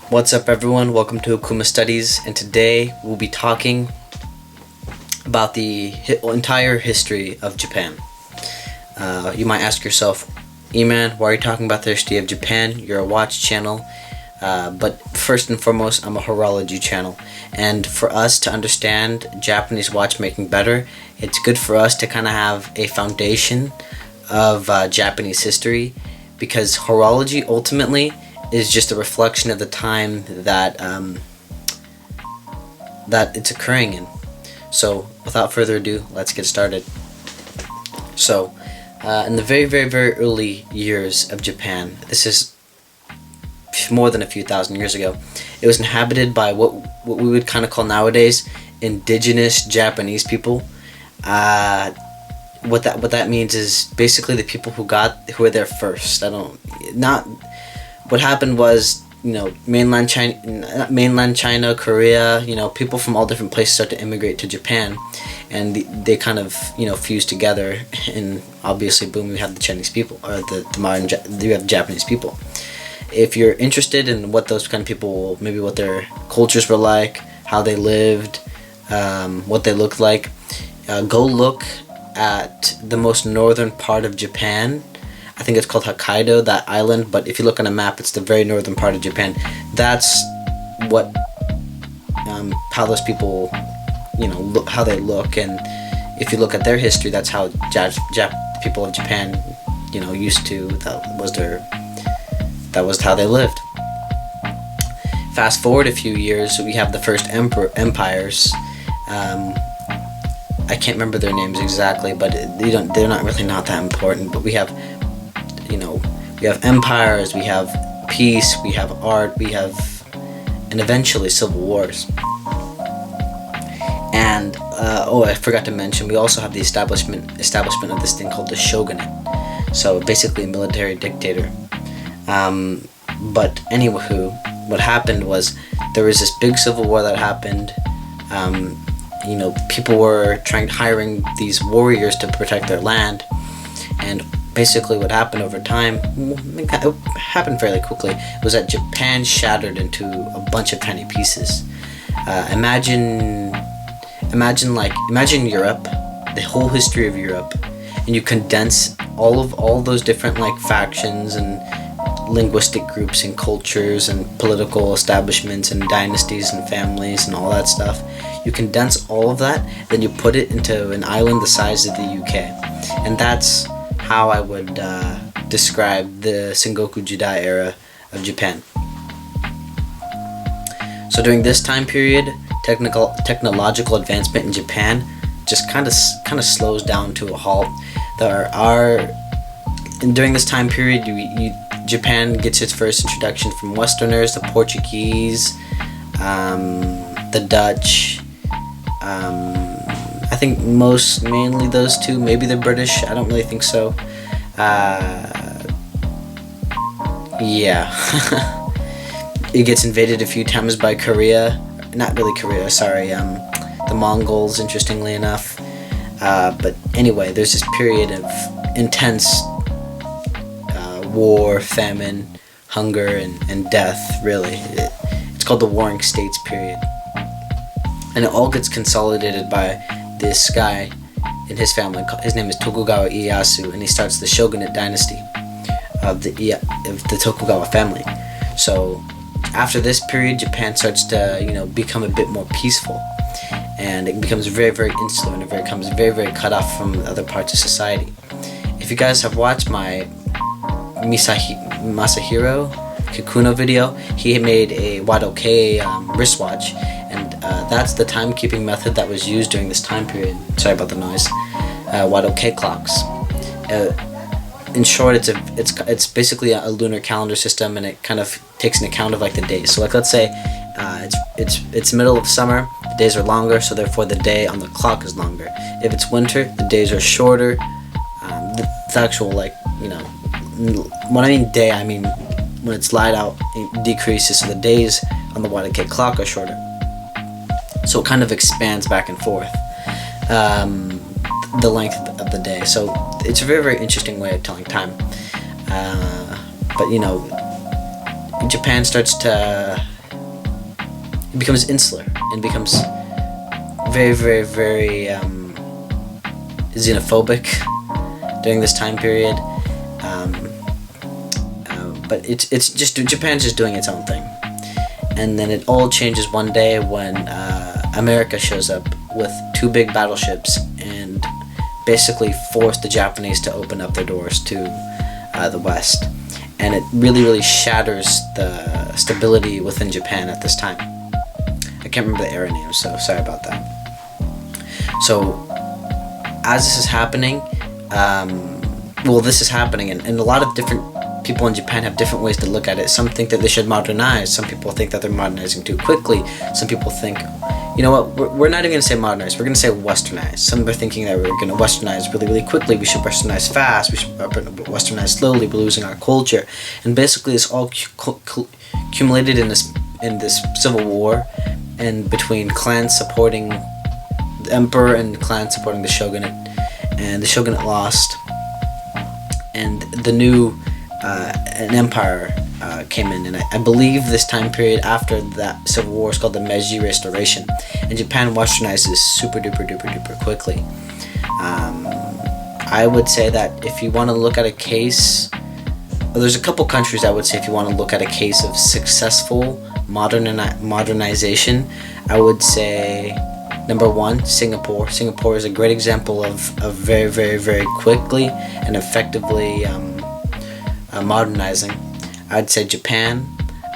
What's up, everyone? Welcome to Akuma Studies, and today we'll be talking about the entire history of Japan. You might ask yourself, E-Man, why are you talking about the history of Japan? You're a watch channel, but first and foremost, I'm a horology channel, and for us to understand Japanese watchmaking better, it's good for us to kind of have a foundation of Japanese history, because horology ultimately is just a reflection of the time that that it's occurring in. So without further ado, let's get started. So in the very early years of Japan, this is more than a few thousand years ago, it was inhabited by what we would kind of call nowadays Indigenous Japanese people. What that means is basically the people who were there first. What happened was, mainland China, Korea, people from all different places start to immigrate to Japan, and they kind of, fuse together, and obviously, boom, we have the Chinese people, or you have Japanese people. If you're interested in what those kind of people, maybe what their cultures were like, how they lived, what they looked like, go look at the most northern part of Japan. I think it's called Hokkaido, that island, but if you look on a map, it's the very northern part of Japan. That's how those people, how they look, and if you look at their history, that's how people of Japan, used to. That was how they lived. Fast forward a few years, we have the first empires. I can't remember their names exactly, but they're not really that important. But we have empires, we have peace, we have art, and eventually civil wars. And I forgot to mention, we also have the establishment of this thing called the shogunate. So basically a military dictator. But anywho, what happened was there was this big civil war that happened. People were hiring these warriors to protect their land, and basically what happened over time, it happened fairly quickly, was that Japan shattered into a bunch of tiny pieces. Imagine Europe, the whole history of Europe, and you condense all those different factions and linguistic groups and cultures and political establishments and dynasties and families and all that stuff. You condense all of that, then you put it into an island the size of the UK, and that's how I would describe the Sengoku Jidai era of Japan. So during this time period, technological advancement in Japan just kind of slows down to a halt. During this time period, Japan gets its first introduction from Westerners, the Portuguese, the Dutch. I think mainly those two, maybe the British, I don't really think so. It gets invaded a few times by Korea. Not really Korea, sorry, the Mongols, interestingly enough. But anyway, there's this period of intense war, famine, hunger, and death, really. It's called the Warring States period. And it all gets consolidated by this guy in his family. His name is Tokugawa Ieyasu, and he starts the shogunate dynasty of the Tokugawa family. So after this period, Japan starts to become a bit more peaceful, and it becomes very insular, and it becomes very cut off from other parts of society. If you guys have watched my Masahiro Kikuno video, he made a Wadoke wristwatch, and that's the timekeeping method that was used during this time period. Sorry about the noise. Wadoke clocks. In short, it's basically a lunar calendar system, and it kind of takes an account of the days. So let's say it's middle of summer, the days are longer, so therefore the day on the clock is longer. If it's winter, the days are shorter. The actual when I mean day, I mean when it's light out, it decreases, so the days on the Wadoke clock are shorter. So it kind of expands back and forth, the length of the day. So it's a very interesting way of telling time. But Japan starts to becomes insular and becomes very, very, very xenophobic during this time period. But it's just Japan's just doing its own thing, and then it all changes one day when America shows up with 2 big battleships and basically forced the Japanese to open up their doors to the West, and it really, really shatters the stability within Japan at this time. I can't remember the era name, so sorry about that. So as this is happening, this is happening, and a lot of different people in Japan have different ways to look at it. Some think that they should modernize. Some people think that they're modernizing too quickly. Some people think, you know what, we're not even going to say modernize, we're going to say westernize. Some are thinking that we're going to westernize really, really quickly. We should westernize fast. We should westernize slowly. We're losing our culture. And basically it's all accumulated in this civil war, and between clans supporting the emperor and clans supporting the shogunate. And the shogunate lost, and the new an empire came in, and I believe this time period after that civil war is called the Meiji Restoration, and Japan westernizes super duper duper duper quickly. I would say that if you want to look at a case, there's a couple countries I would say if you want to look at a case of successful modernization, I would say number 1, Singapore. Singapore is a great example of very, very, very quickly and effectively modernizing. I'd say Japan,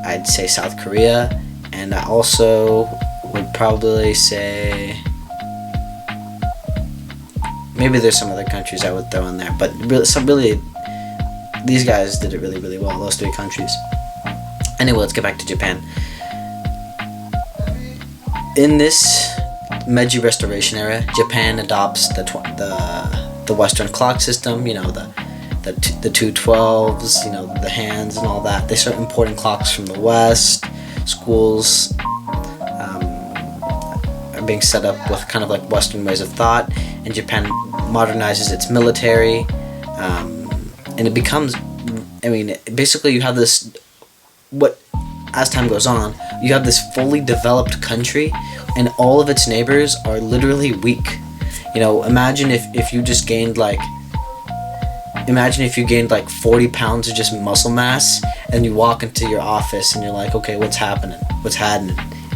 I'd say South Korea, and I also would probably say maybe there's some other countries I would throw in there, but really these guys did it really, really well, those 3 countries. Anyway, let's get back to Japan. In this Meiji Restoration era, Japan adopts the Western clock system, you know, the 212s, you know, the hands and all that. They start importing clocks from the West. Schools are being set up with kind of like Western ways of thought, and Japan modernizes its military, and it becomes, I mean, basically you have this, as time goes on, you have this fully developed country, and all of its neighbors are literally weak. You know, imagine if you just gained like 40 pounds of just muscle mass, and you walk into your office and you're like, okay, what's happening?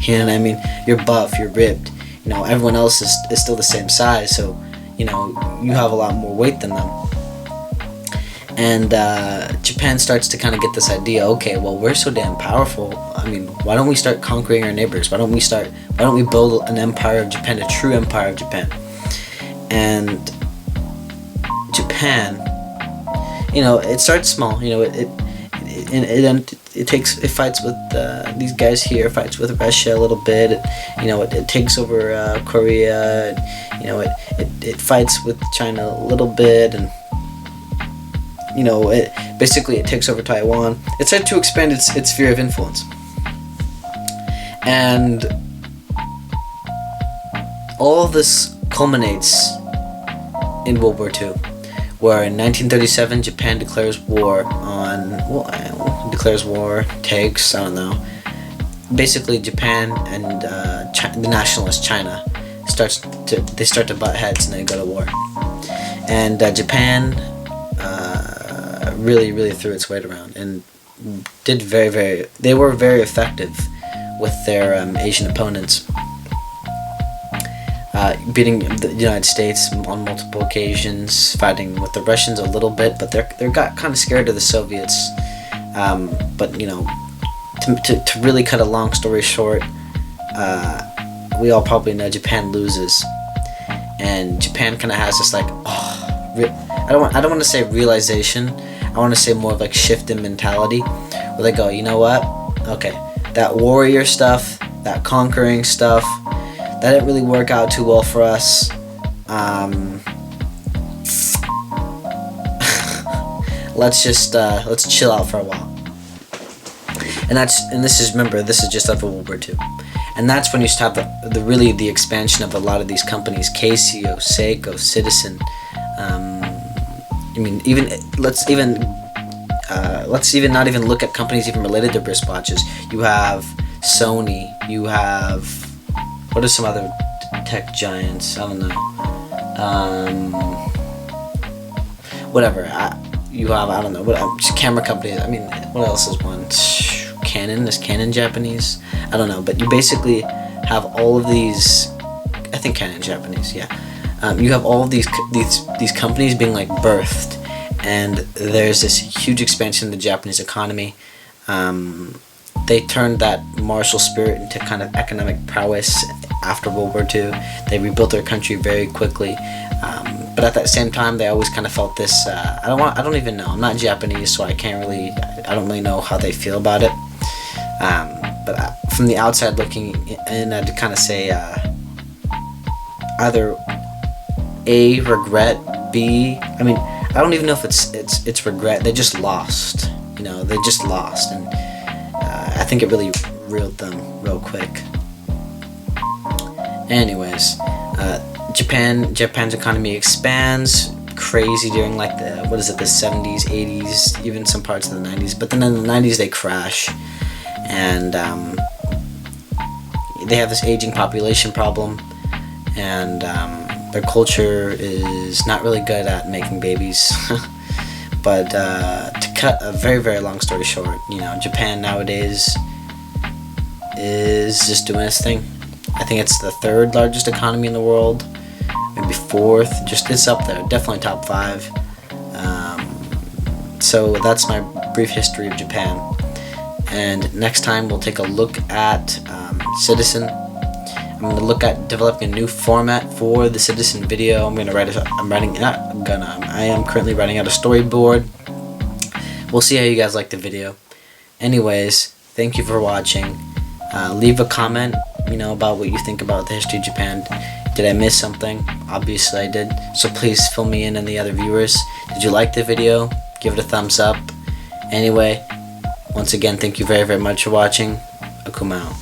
You know what I mean? You're buff, you're ripped. You know, everyone else is still the same size, so, you know, you have a lot more weight than them. And Japan starts to kind of get this idea, okay, well, we're so damn powerful. I mean, why don't we start conquering our neighbors? Why don't we build an empire of Japan, a true empire of Japan? And Japan, you know, it starts small. You know, it fights with these guys here, fights with Russia a little bit. It takes over Korea. You know, it fights with China a little bit, and you know, it takes over Taiwan. It started to expand its sphere of influence, and all of this culminates in World War II, where in 1937 Japan declares war takes, I don't know. Basically, Japan and the nationalist China start to butt heads, and they go to war. And Japan really, really threw its weight around and did they were very effective with their Asian opponents, beating the United States on multiple occasions, fighting with the Russians a little bit, but they got kind of scared of the Soviets. But you know, to really cut a long story short, we all probably know Japan loses, and Japan kind of has this like, I don't want to say realization. I want to say more of like shift in mentality, where they go, you know what? Okay, that warrior stuff, that conquering stuff, that didn't really work out too well for us. Let's chill out for a while. And this is just after World War II, and that's when you start the expansion of a lot of these companies: Casio, Seiko, Citizen. Let's even not even look at companies even related to wristwatches. You have Sony. You have, what are some other tech giants? I don't know. Whatever. You have, I don't know, just camera companies. I mean, what else is one? Canon. Is Canon Japanese? I don't know, but you basically have all of these. I think Canon Japanese. Yeah. You have all of these companies being like birthed, and there's this huge expansion in the Japanese economy. They turned that martial spirit into kind of economic prowess after World War II. They rebuilt their country very quickly, but at that same time, they always kind of felt this. I don't even know. I'm not Japanese, so I don't really know how they feel about it. But from the outside looking in, I'd kind of say either A, regret, B, I mean, I don't even know if it's regret. They just lost. They just lost, and I think it really reeled them real quick. Anyways, Japan's economy expands crazy during like the 70s, 80s, even some parts of the 90s. But then in the 90s they crash, and they have this aging population problem, and their culture is not really good at making babies. But to cut a very, very long story short, Japan nowadays is just doing its thing. I think it's the third largest economy in the world, maybe fourth. It's up there, definitely top 5. So that's my brief history of Japan. And next time we'll take a look at Citizen. I'm going to look at developing a new format for the Citizen video. I am currently writing out a storyboard. We'll see how you guys like the video. Anyways, thank you for watching. Leave a comment, about what you think about the history of Japan. Did I miss something? Obviously I did. So please fill me in and the other viewers. Did you like the video? Give it a thumbs up. Anyway, once again, thank you very, very much for watching. Akuma out.